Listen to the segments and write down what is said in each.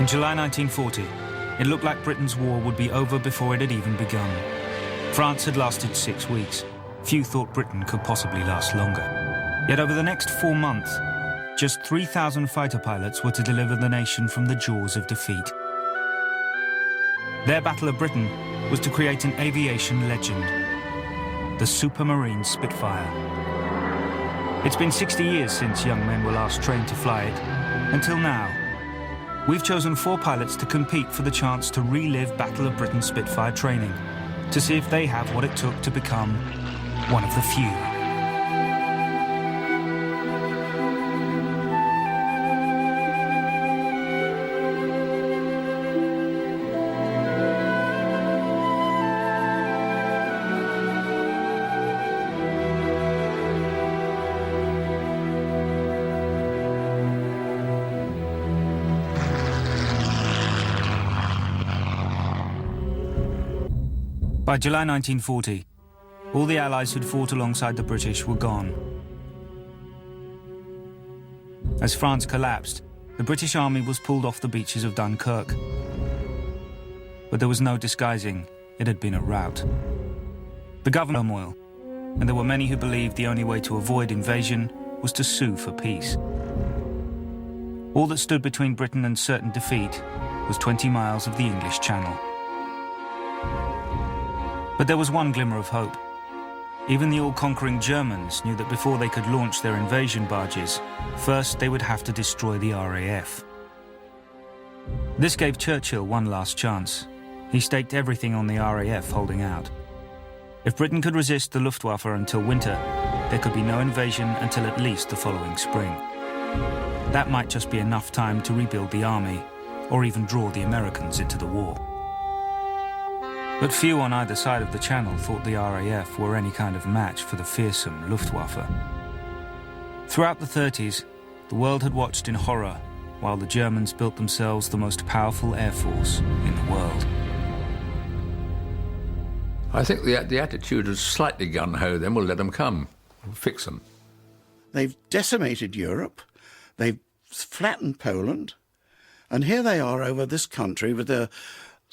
In July 1940, it looked like Britain's war would be over before it had even begun. France had lasted 6 weeks. Few thought Britain could possibly last longer. Yet over the next 4 months, just 3,000 fighter pilots were to deliver the nation from the jaws of defeat. Their Battle of Britain was to create an aviation legend, the Supermarine Spitfire. It's been 60 years since young men were last trained to fly it. Until now, we've chosen 4 pilots to compete for the chance to relive Battle of Britain Spitfire training, to see if they have what it took to become one of the few. By July 1940, all the Allies who'd fought alongside the British were gone. As France collapsed, the British Army was pulled off the beaches of Dunkirk. But there was no disguising it had been a rout. The government was in turmoil, and there were many who believed the only way to avoid invasion was to sue for peace. All that stood between Britain and certain defeat was 20 miles of the English Channel. But there was one glimmer of hope. Even the all-conquering Germans knew that before they could launch their invasion barges, first they would have to destroy the RAF. This gave Churchill one last chance. He staked everything on the RAF holding out. If Britain could resist the Luftwaffe until winter, there could be no invasion until at least the following spring. That might just be enough time to rebuild the army, or even draw the Americans into the war. But few on either side of the Channel thought the RAF were any kind of match for the fearsome Luftwaffe. Throughout the 30s, the world had watched in horror while the Germans built themselves the most powerful air force in the world. I think the attitude is slightly gung-ho, then we'll let them come. We'll fix them. They've decimated Europe, they've flattened Poland, and here they are over this country with their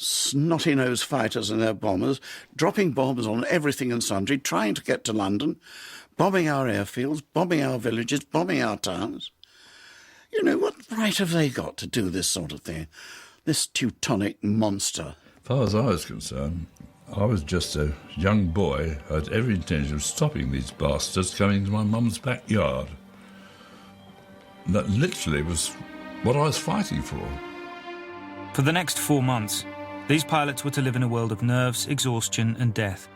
snotty-nosed fighters and their bombers, dropping bombs on everything and sundry, trying to get to London, bombing our airfields, bombing our villages, bombing our towns. You know, what right have they got to do this sort of thing? This Teutonic monster. As far as I was concerned, I was just a young boy who had every intention of stopping these bastards coming into my mum's backyard. And that literally was what I was fighting for. For the next 4 months, these pilots were to live in a world of nerves, exhaustion, and death.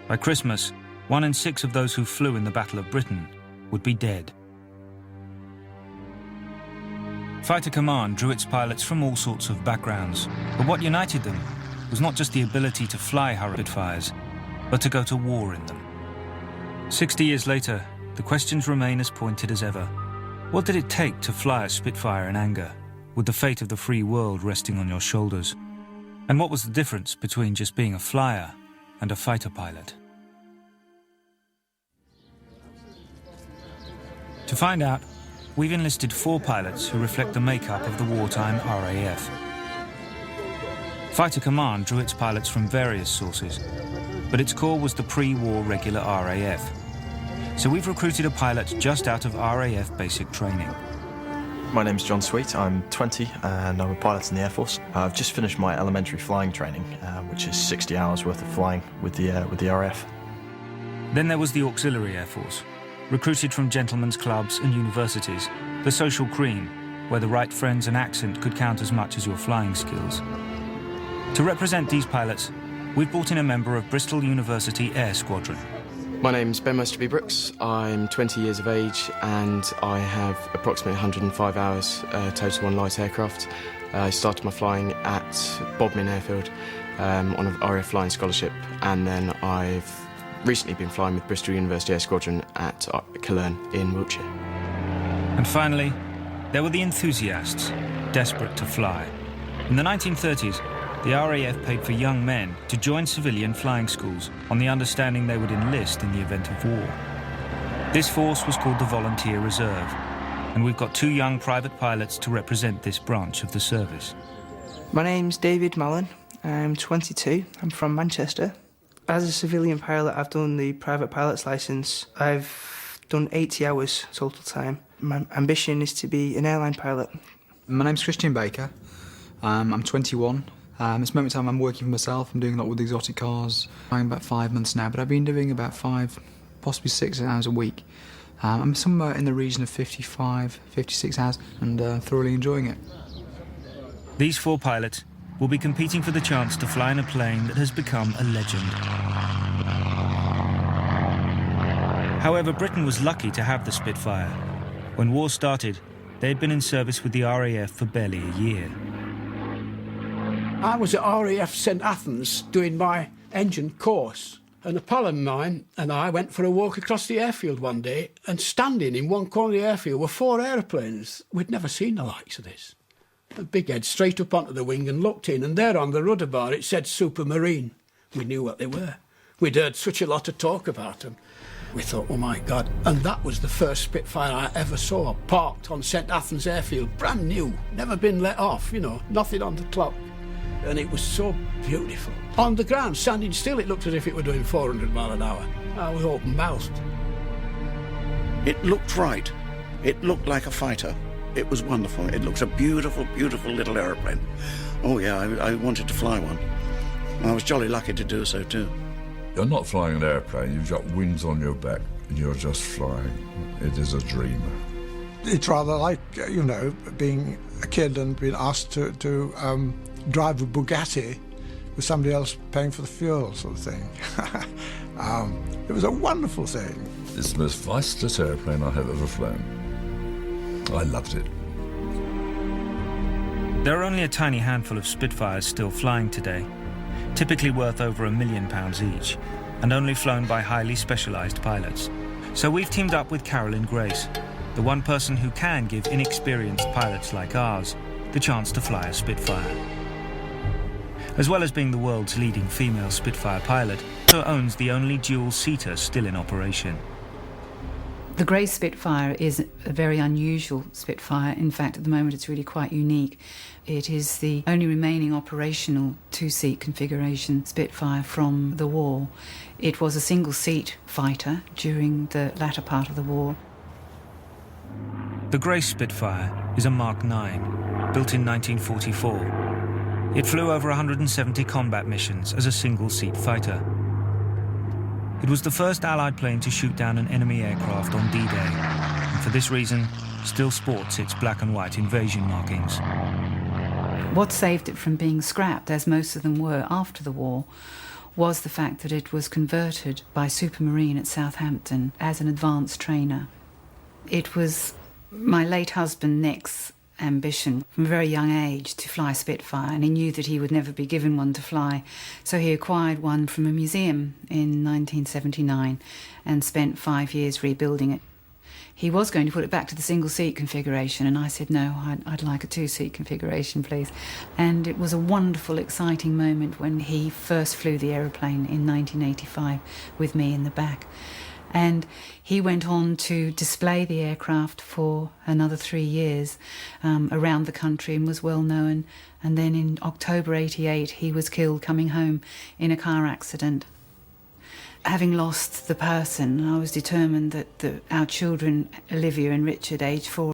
By Christmas, 1 in 6 of those who flew in the Battle of Britain would be dead. Fighter Command drew its pilots from all sorts of backgrounds, but what united them was not just the ability to fly Spitfires, but to go to war in them. 60 years later, the questions remain as pointed as ever. What did it take to fly a Spitfire in anger, with the fate of the free world resting on your shoulders? And what was the difference between just being a flyer and a fighter pilot? To find out, we've enlisted 4 pilots who reflect the makeup of the wartime RAF. Fighter Command drew its pilots from various sources, but its core was the pre-war regular RAF. So we've recruited a pilot just out of RAF basic training. My name's John Sweet, I'm 20 and I'm a pilot in the Air Force. I've just finished my elementary flying training, which is 60 hours worth of flying with the RAF. Then there was the Auxiliary Air Force, recruited from gentlemen's clubs and universities, the social cream, where the right friends and accent could count as much as your flying skills. To represent these pilots, we've brought in a member of Bristol University Air Squadron. My name's Ben Mosterby-Brooks, I'm 20 years of age and I have approximately 105 hours total on light aircraft. I started my flying at Bodmin Airfield on an RAF flying scholarship, and then I've recently been flying with Bristol University Air Squadron at Kilburn in Wiltshire. And finally, there were the enthusiasts, desperate to fly. In the 1930s, the RAF paid for young men to join civilian flying schools on the understanding they would enlist in the event of war. This force was called the Volunteer Reserve. and we've got 2 young private pilots to represent this branch of the service. My name's David Mallon. I'm 22. I'm from Manchester. As a civilian pilot, I've done the private pilot's licence. I've done 80 hours total time. My ambition is to be an airline pilot. My name's Christian Baker. I'm 21. At this moment in time, I'm working for myself. I'm doing a lot with exotic cars. I'm about 5 months now, but I've been doing about 5, possibly 6 hours a week. I'm somewhere in the region of 55, 56 hours, and thoroughly enjoying it. These 4 pilots will be competing for the chance to fly in a plane that has become a legend. However, Britain was lucky to have the Spitfire. When war started, they had been in service with the RAF for barely a year. I was at RAF St Athens doing my engine course, and a pal of mine and I went for a walk across the airfield one day, and standing in one corner of the airfield were 4 aeroplanes. We'd never seen the likes of this. A big head straight up onto the wing and looked in, and there on the rudder bar it said Supermarine. We knew what they were. We'd heard such a lot of talk about them. We thought, oh my God. And that was the first Spitfire I ever saw, parked on St Athens airfield, brand new, never been let off, you know, nothing on the clock. And it was so beautiful. On the ground, standing still, it looked as if it were doing 400 mile an hour. I was open-mouthed. It looked right. It looked like a fighter. It was wonderful. It looks a beautiful, beautiful little aeroplane. Oh yeah, I wanted to fly one. I was jolly lucky to do so too. You're not flying an airplane, you've got wings on your back and you're just flying. It is a dream. It's rather like, you know, being a kid and being asked to drive a Bugatti with somebody else paying for the fuel, sort of thing. It was a wonderful thing. It's the most vastest airplane I have ever flown. I loved it. There are only a tiny handful of Spitfires still flying today, typically worth over £1 million each, and only flown by highly specialised pilots. So we've teamed up with Carolyn Grace, the one person who can give inexperienced pilots like ours the chance to fly a Spitfire. As well as being the world's leading female Spitfire pilot, she owns the only dual-seater still in operation. The Grey Spitfire is a very unusual Spitfire. In fact, at the moment it's really quite unique. It is the only remaining operational 2-seat configuration Spitfire from the war. It was a single-seat fighter during the latter part of the war. The Grey Spitfire is a Mark IX, built in 1944. It flew over 170 combat missions as a single-seat fighter. It was the first Allied plane to shoot down an enemy aircraft on D-Day, and for this reason, still sports its black and white invasion markings. What saved it from being scrapped, as most of them were after the war, was the fact that it was converted by Supermarine at Southampton as an advanced trainer. It was my late husband Nick's ambition from a very young age to fly a Spitfire, and he knew that he would never be given one to fly, so he acquired one from a museum in 1979 and spent 5 years rebuilding it. He was going to put it back to the single-seat configuration, and I said, no, I'd like a 2-seat configuration, please. And it was a wonderful, exciting moment when he first flew the aeroplane in 1985 with me in the back. And he went on to display the aircraft for another 3 years around the country and was well known. And then in October '88, he was killed coming home in a car accident. Having lost the person, I was determined that our children, Olivia and Richard, aged 4